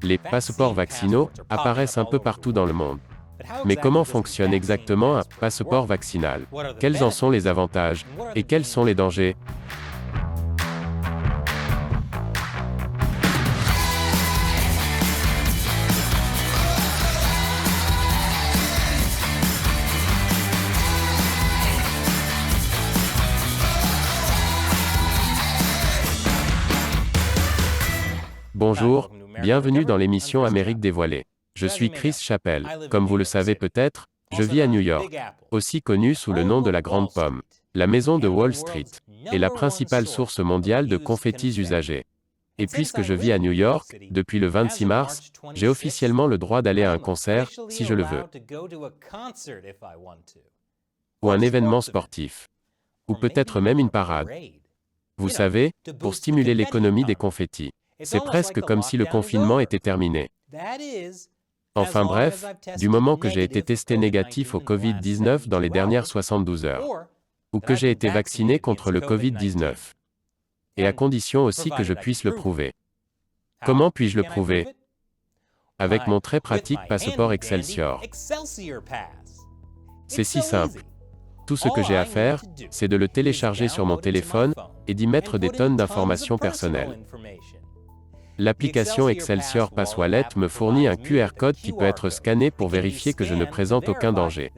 Les passeports vaccinaux apparaissent un peu partout dans le monde. Mais comment fonctionne exactement un passeport vaccinal? Quels en sont les avantages? Et quels sont les dangers? Bonjour, bienvenue dans l'émission Amérique dévoilée. Je suis Chris Chappell. Comme vous le savez peut-être, je vis à New York, aussi connue sous le nom de la Grande Pomme, la maison de Wall Street, et la principale source mondiale de confettis usagés. Et puisque je vis à New York, depuis le 26 mars, j'ai officiellement le droit d'aller à un concert, si je le veux, ou un événement sportif, ou peut-être même une parade. Vous savez, pour stimuler l'économie des confettis. C'est presque comme si le confinement était terminé. Enfin bref, du moment que j'ai été testé négatif au Covid-19 dans les dernières 72 heures, ou que j'ai été vacciné contre le Covid-19. Et à condition aussi que je puisse le prouver. Comment puis-je le prouver? Avec mon très pratique passeport Excelsior. C'est si simple. Tout ce que j'ai à faire, c'est de le télécharger sur mon téléphone et d'y mettre des tonnes d'informations personnelles. L'application Excelsior Pass Wallet me fournit un QR code qui peut être scanné pour vérifier que je ne présente aucun danger.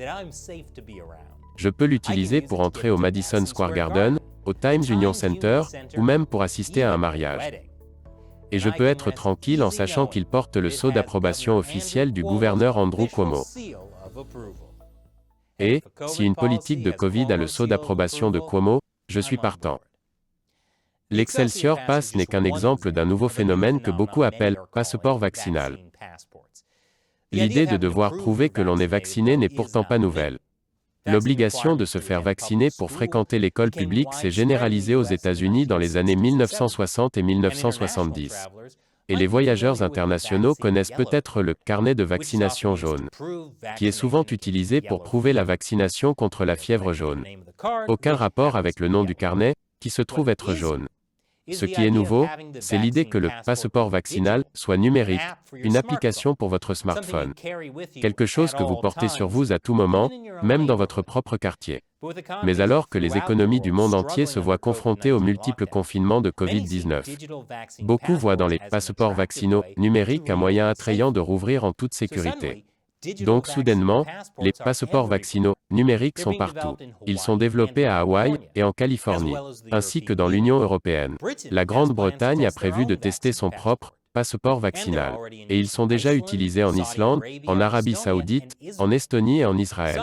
Je peux l'utiliser pour entrer au Madison Square Garden, au Times Union Center, ou même pour assister à un mariage. Et je peux être tranquille en sachant qu'il porte le sceau d'approbation officiel du gouverneur Andrew Cuomo. Et, si une politique de Covid a le sceau d'approbation de Cuomo, je suis partant. L'Excelsior Pass n'est qu'un exemple d'un nouveau phénomène que beaucoup appellent « passeport vaccinal ». L'idée de devoir prouver que l'on est vacciné n'est pourtant pas nouvelle. L'obligation de se faire vacciner pour fréquenter l'école publique s'est généralisée aux États-Unis dans les années 1960 et 1970. Et les voyageurs internationaux connaissent peut-être le « carnet de vaccination jaune », qui est souvent utilisé pour prouver la vaccination contre la fièvre jaune. Aucun rapport avec le nom du carnet, qui se trouve être jaune. Ce qui est nouveau, c'est l'idée que le passeport vaccinal soit numérique, une application pour votre smartphone. Quelque chose que vous portez sur vous à tout moment, même dans votre propre quartier. Mais alors que les économies du monde entier se voient confrontées aux multiples confinements de Covid-19, beaucoup voient dans les passeports vaccinaux numériques un moyen attrayant de rouvrir en toute sécurité. Donc soudainement, les passeports vaccinaux numériques sont partout. Ils sont développés à Hawaï et en Californie, ainsi que dans l'Union européenne. La Grande-Bretagne a prévu de tester son propre passeport vaccinal. Et ils sont déjà utilisés en Islande, en Arabie Saoudite, en Estonie et en Israël.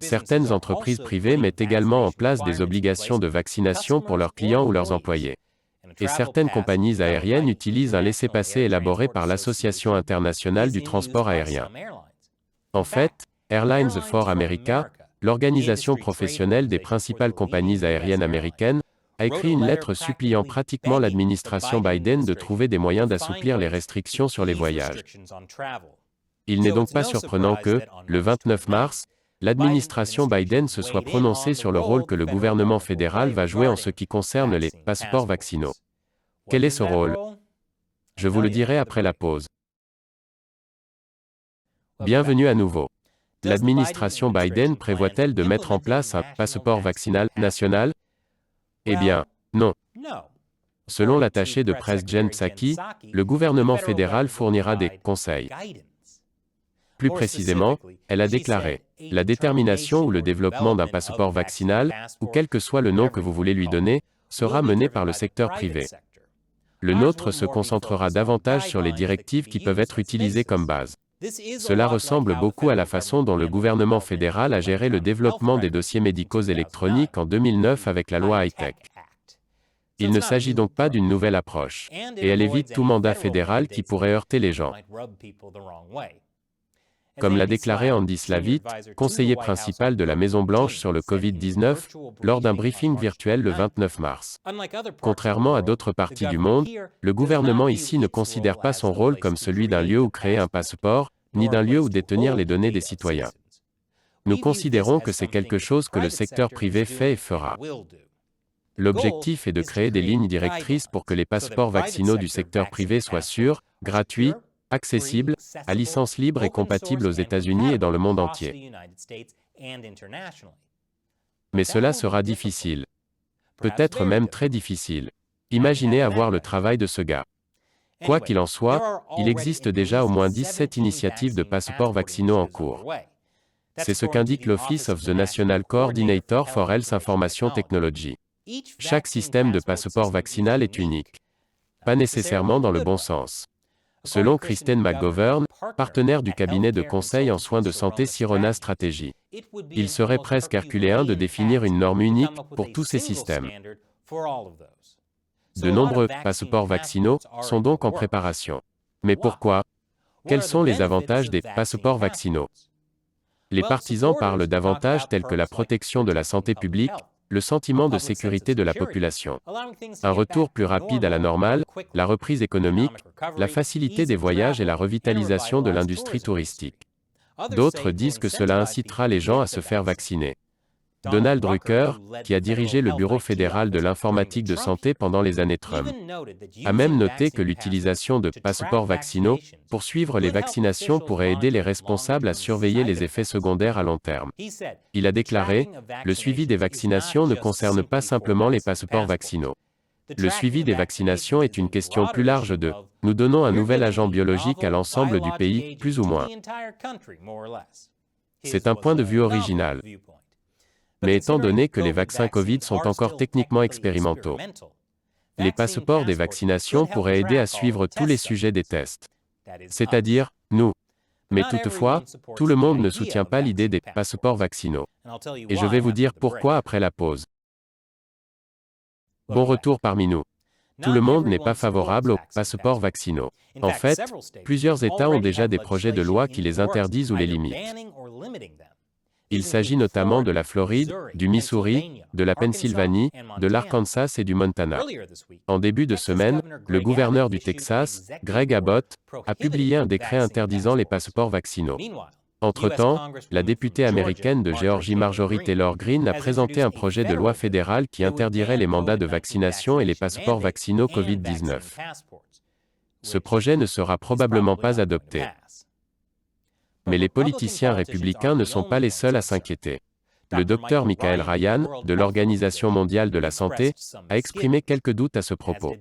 Certaines entreprises privées mettent également en place des obligations de vaccination pour leurs clients ou leurs employés. Et certaines compagnies aériennes utilisent un laissez-passer élaboré par l'Association internationale du transport aérien. En fait, Airlines for America, l'organisation professionnelle des principales compagnies aériennes américaines, a écrit une lettre suppliant pratiquement l'administration Biden de trouver des moyens d'assouplir les restrictions sur les voyages. Il n'est donc pas surprenant que, le 29 mars, l'administration Biden se soit prononcée sur le rôle que le gouvernement fédéral va jouer en ce qui concerne les passeports vaccinaux. Quel est ce rôle? Je vous le dirai après la pause. Bienvenue à nouveau. L'administration Biden prévoit-elle de mettre en place un passeport vaccinal national? Eh bien, non. Selon l'attaché de presse Jen Psaki, le gouvernement fédéral fournira des conseils. Plus précisément, elle a déclaré « La détermination ou le développement d'un passeport vaccinal, ou quel que soit le nom que vous voulez lui donner, sera mené par le secteur privé. Le nôtre se concentrera davantage sur les directives qui peuvent être utilisées comme base. » Cela ressemble beaucoup à la façon dont le gouvernement fédéral a géré le développement des dossiers médicaux électroniques en 2009 avec la loi High-Tech. Il ne s'agit donc pas d'une nouvelle approche, et elle évite tout mandat fédéral qui pourrait heurter les gens. Comme l'a déclaré Andy Slavitt, conseiller principal de la Maison-Blanche sur le Covid-19, lors d'un briefing virtuel le 29 mars. Contrairement à d'autres parties du monde, le gouvernement ici ne considère pas son rôle comme celui d'un lieu où créer un passeport, ni d'un lieu où détenir les données des citoyens. Nous considérons que c'est quelque chose que le secteur privé fait et fera. L'objectif est de créer des lignes directrices pour que les passeports vaccinaux du secteur privé soient sûrs, gratuits, accessible, à licence libre et compatible aux États-Unis et dans le monde entier. Mais cela sera difficile. Peut-être même très difficile. Imaginez avoir le travail de ce gars. Quoi qu'il en soit, il existe déjà au moins 17 initiatives de passeports vaccinaux en cours. C'est ce qu'indique l'Office of the National Coordinator for Health Information Technology. Chaque système de passeport vaccinal est unique. Pas nécessairement dans le bon sens. Selon Kristen McGovern, partenaire du cabinet de conseil en soins de santé Sirona Strategy, il serait presque herculéen de définir une norme unique pour tous ces systèmes. De nombreux passeports vaccinaux sont donc en préparation. Mais pourquoi? Quels sont les avantages des passeports vaccinaux? Les partisans parlent d'avantages tels que la protection de la santé publique, le sentiment de sécurité de la population, un retour plus rapide à la normale, la reprise économique, la facilité des voyages et la revitalisation de l'industrie touristique. D'autres disent que cela incitera les gens à se faire vacciner. Donald Drucker, qui a dirigé le Bureau fédéral de l'informatique de santé pendant les années Trump, a même noté que l'utilisation de passeports vaccinaux pour suivre les vaccinations pourrait aider les responsables à surveiller les effets secondaires à long terme. Il a déclaré, « Le suivi des vaccinations ne concerne pas simplement les passeports vaccinaux. Le suivi des vaccinations est une question plus large de « nous donnons un nouvel agent biologique à l'ensemble du pays, plus ou moins ». C'est un point de vue original. Mais étant donné que les vaccins Covid sont encore techniquement expérimentaux, les passeports des vaccinations pourraient aider à suivre tous les sujets des tests. C'est-à-dire, nous. Mais toutefois, tout le monde ne soutient pas l'idée des passeports vaccinaux. Et je vais vous dire pourquoi après la pause. Bon retour parmi nous. Tout le monde n'est pas favorable aux passeports vaccinaux. En fait, plusieurs États ont déjà des projets de loi qui les interdisent ou les limitent. Il s'agit notamment de la Floride, du Missouri, de la Pennsylvanie, de l'Arkansas et du Montana. En début de semaine, le gouverneur du Texas, Greg Abbott, a publié un décret interdisant les passeports vaccinaux. Entre-temps, la députée américaine de Géorgie Marjorie Taylor Greene a présenté un projet de loi fédéral qui interdirait les mandats de vaccination et les passeports vaccinaux Covid-19. Ce projet ne sera probablement pas adopté. Mais les politiciens républicains ne sont pas les seuls à s'inquiéter. Le docteur Michael Ryan, de l'Organisation mondiale de la santé, a exprimé quelques doutes à ce propos.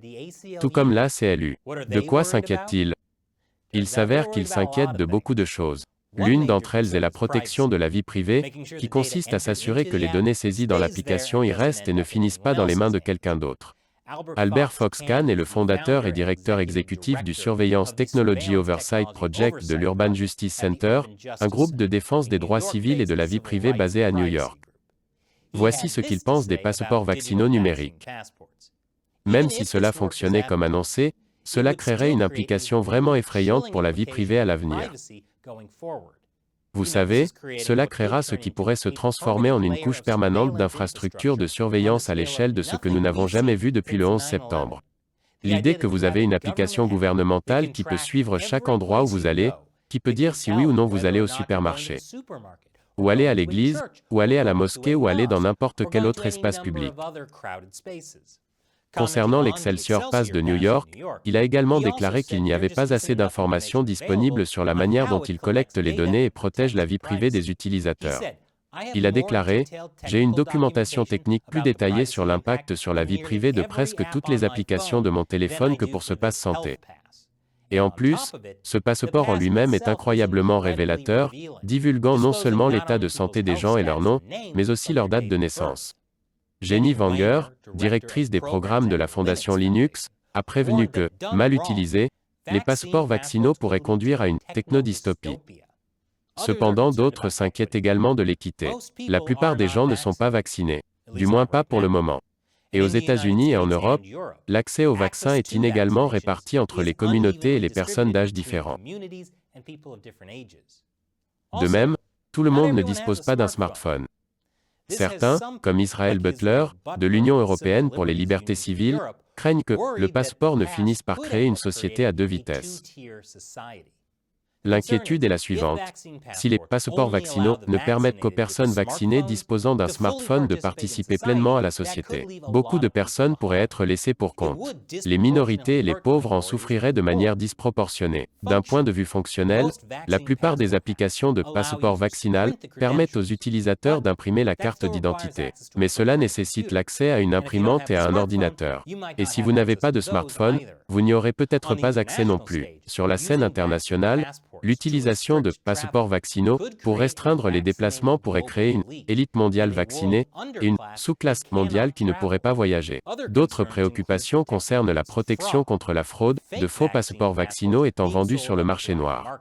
Tout comme l'ACLU. De quoi s'inquiètent-ils? Il s'avère qu'ils s'inquiètent de beaucoup de choses. L'une d'entre elles est la protection de la vie privée, qui consiste à s'assurer que les données saisies dans l'application y restent et ne finissent pas dans les mains de quelqu'un d'autre. Albert Fox-Cahn est le fondateur et directeur exécutif du Surveillance Technology Oversight Project de l'Urban Justice Center, un groupe de défense des droits civils et de la vie privée basé à New York. Voici ce qu'il pense des passeports vaccinaux numériques. Même si cela fonctionnait comme annoncé, cela créerait une implication vraiment effrayante pour la vie privée à l'avenir. Vous savez, cela créera ce qui pourrait se transformer en une couche permanente d'infrastructures de surveillance à l'échelle de ce que nous n'avons jamais vu depuis le 11 septembre. L'idée que vous avez une application gouvernementale qui peut suivre chaque endroit où vous allez, qui peut dire si oui ou non vous allez au supermarché, ou aller à l'église, ou aller à la mosquée ou aller dans n'importe quel autre espace public. Concernant l'Excelsior Pass de New York, il a également déclaré qu'il n'y avait pas assez d'informations disponibles sur la manière dont il collecte les données et protège la vie privée des utilisateurs. Il a déclaré, « J'ai une documentation technique plus détaillée sur l'impact sur la vie privée de presque toutes les applications de mon téléphone que pour ce pass santé. Et en plus, ce passeport en lui-même est incroyablement révélateur, divulguant non seulement l'état de santé des gens et leur nom, mais aussi leur date de naissance. » Jenny Wanger, directrice des programmes de la Fondation Linux, a prévenu que, mal utilisés, les passeports vaccinaux pourraient conduire à une technodystopie. Cependant, d'autres s'inquiètent également de l'équité. La plupart des gens ne sont pas vaccinés, du moins pas pour le moment. Et aux États-Unis et en Europe, l'accès aux vaccins est inégalement réparti entre les communautés et les personnes d'âge différents. De même, tout le monde ne dispose pas d'un smartphone. Certains, comme Israel Butler, de l'Union européenne pour les libertés civiles, craignent que le passeport ne finisse par créer une société à deux vitesses. L'inquiétude est la suivante. Si les passeports vaccinaux ne permettent qu'aux personnes vaccinées disposant d'un smartphone de participer pleinement à la société, beaucoup de personnes pourraient être laissées pour compte. Les minorités et les pauvres en souffriraient de manière disproportionnée. D'un point de vue fonctionnel, la plupart des applications de passeport vaccinal permettent aux utilisateurs d'imprimer la carte d'identité. Mais cela nécessite l'accès à une imprimante et à un ordinateur. Et si vous n'avez pas de smartphone, vous n'y aurez peut-être pas accès non plus. Sur la scène internationale, l'utilisation de passeports vaccinaux pour restreindre les déplacements pourrait créer une élite mondiale vaccinée et une sous-classe mondiale qui ne pourrait pas voyager. D'autres préoccupations concernent la protection contre la fraude, de faux passeports vaccinaux étant vendus sur le marché noir.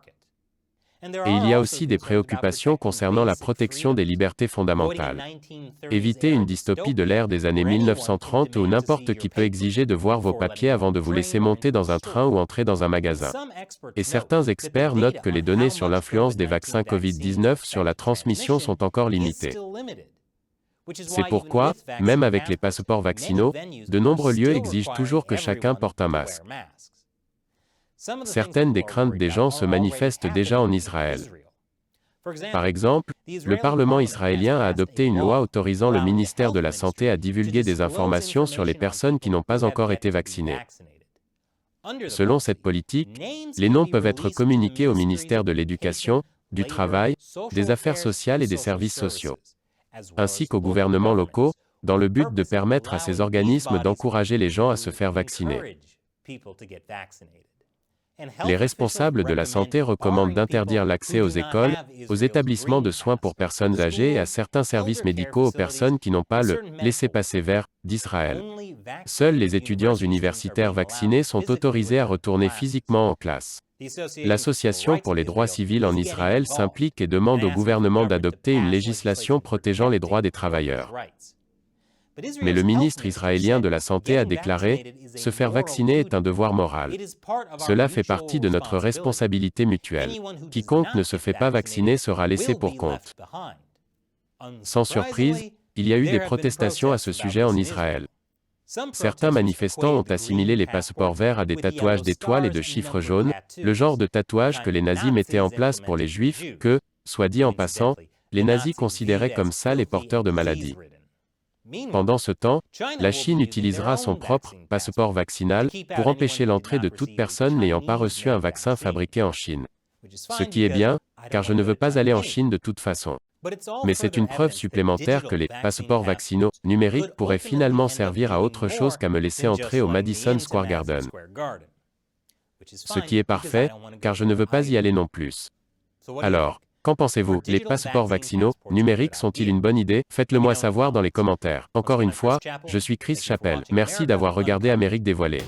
Et il y a aussi des préoccupations concernant la protection des libertés fondamentales. Évitez une dystopie de l'ère des années 1930 où n'importe qui peut exiger de voir vos papiers avant de vous laisser monter dans un train ou entrer dans un magasin. Et certains experts notent que les données sur l'influence des vaccins Covid-19 sur la transmission sont encore limitées. C'est pourquoi, même avec les passeports vaccinaux, de nombreux lieux exigent toujours que chacun porte un masque. Certaines des craintes des gens se manifestent déjà en Israël. Par exemple, le Parlement israélien a adopté une loi autorisant le ministère de la Santé à divulguer des informations sur les personnes qui n'ont pas encore été vaccinées. Selon cette politique, les noms peuvent être communiqués au ministère de l'Éducation, du Travail, des Affaires sociales et des Services sociaux, ainsi qu'aux gouvernements locaux, dans le but de permettre à ces organismes d'encourager les gens à se faire vacciner. Les responsables de la santé recommandent d'interdire l'accès aux écoles, aux établissements de soins pour personnes âgées et à certains services médicaux aux personnes qui n'ont pas le laissez-passer vert d'Israël. Seuls les étudiants universitaires vaccinés sont autorisés à retourner physiquement en classe. L'Association pour les droits civils en Israël s'implique et demande au gouvernement d'adopter une législation protégeant les droits des travailleurs. Mais le ministre israélien de la Santé a déclaré « Se faire vacciner est un devoir moral. Cela fait partie de notre responsabilité mutuelle. Quiconque ne se fait pas vacciner sera laissé pour compte. » Sans surprise, il y a eu des protestations à ce sujet en Israël. Certains manifestants ont assimilé les passeports verts à des tatouages d'étoiles et de chiffres jaunes, le genre de tatouage que les nazis mettaient en place pour les juifs, que, soit dit en passant, les nazis considéraient comme sales et porteurs de maladies. Pendant ce temps, la Chine utilisera son propre passeport vaccinal pour empêcher l'entrée de toute personne n'ayant pas reçu un vaccin fabriqué en Chine. Ce qui est bien, car je ne veux pas aller en Chine de toute façon. Mais c'est une preuve supplémentaire que les passeports vaccinaux numériques pourraient finalement servir à autre chose qu'à me laisser entrer au Madison Square Garden. Ce qui est parfait, car je ne veux pas y aller non plus. Alors, qu'en pensez-vous? Les passeports vaccinaux numériques sont-ils une bonne idée? Faites-le moi savoir dans les commentaires. Encore une fois, je suis Chris Chappell. Merci d'avoir regardé Amérique dévoilée.